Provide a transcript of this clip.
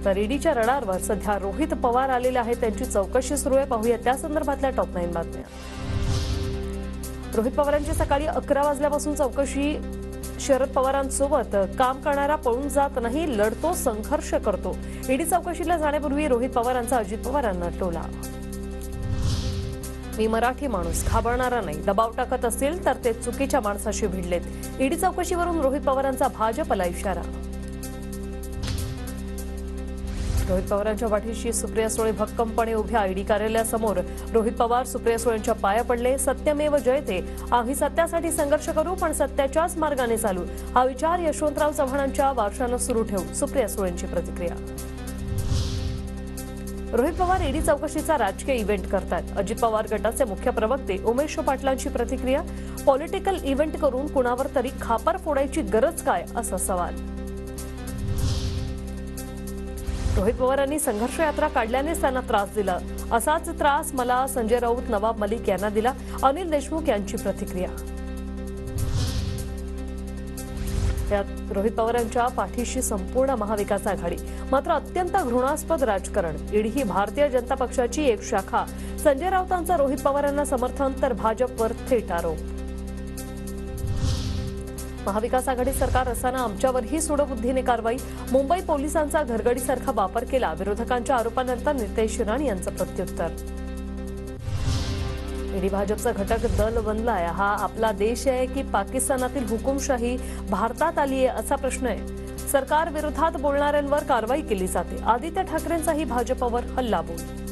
तर ईडीच्या रडारवर सध्या रोहित पवार आलेले आहेत, त्यांची चौकशी सुरू आहे. पाहूया त्या संदर्भातल्या टॉप 9 बातम्या. रोहित पवारांची सकाळी 11 वाजल्यापासून चौकशी. शरद पवारांसोबत काम करणारा पळून जात नाही, लढतो, संघर्ष करतो. ईडी चौकशीला जाण्यापूर्वी रोहित पवारांचा अजित पवारांना टोला. मी मराठी माणूस, घाबरणारा नाही. दबाव टाकत असतील तर ते चुकीच्या माणसाशी भिडलेत. ईडी चौकशीवरून रोहित पवारांचा भाजपला इशारा. रोहित पवारांच्या पाठीशी सुप्रिया सुळे भक्कमपणे उभ्या. ईडी कार्यालयासमोर रोहित पवार सुप्रिया सुळेंच्या पाया पडले. सत्यमेव जयते. आम्ही सत्यासाठी संघर्ष करू, पण सत्याच्याच मार्गाने चालू. हा विचार यशवंतराव चव्हाणांच्या वारशानं सुरू ठेवू. सुप्रिया सुळेंची प्रतिक्रिया. रोहित पवार ईडी चौकशीचा राजकीय इव्हेंट करतात. अजित पवार गटाचे मुख्य प्रवक्ते उमेश पाटलांची प्रतिक्रिया. पॉलिटिकल इव्हेंट करून कुणावर तरी खापर फोडायची गरज काय, असा सवाल. रोहित पवारांनी संघर्ष यात्रा काढल्यानेच त्यांना त्रास दिला. असाच त्रास मला संजय राऊत, नवाब मलिक यांना दिला. अनिल देशमुख यांची प्रतिक्रिया. त्यात रोहित पवारांच्या पाठीशी संपूर्ण महाविकास आघाडी. मात्र अत्यंत घृणास्पद राजकारण. ईडी ही भारतीय जनता पक्षाची एक शाखा. संजय राऊतांचा रोहित पवारांना समर्थन, तर भाजपवर थेट आरोप. महाविकास आघाडी सरकार असताना आमच्यावरही सूडबुद्धीने कारवाई. मुंबई पोलिसांचा घरगडीसारखा वापर केला. विरोधकांच्या आरोपानंतर नितेश राणे यांचं प्रत्युत्तर. ईडी भाजपचा घटक दल बनलाय. हा आपला देश आहे की पाकिस्तानातील हुकुमशाही भारतात आली आहे, असा प्रश्न आहे. सरकार विरोधात बोलणाऱ्यांवर कारवाई केली जाते. आदित्य ठाकरेंचाही भाजपवर हल्लाबोल.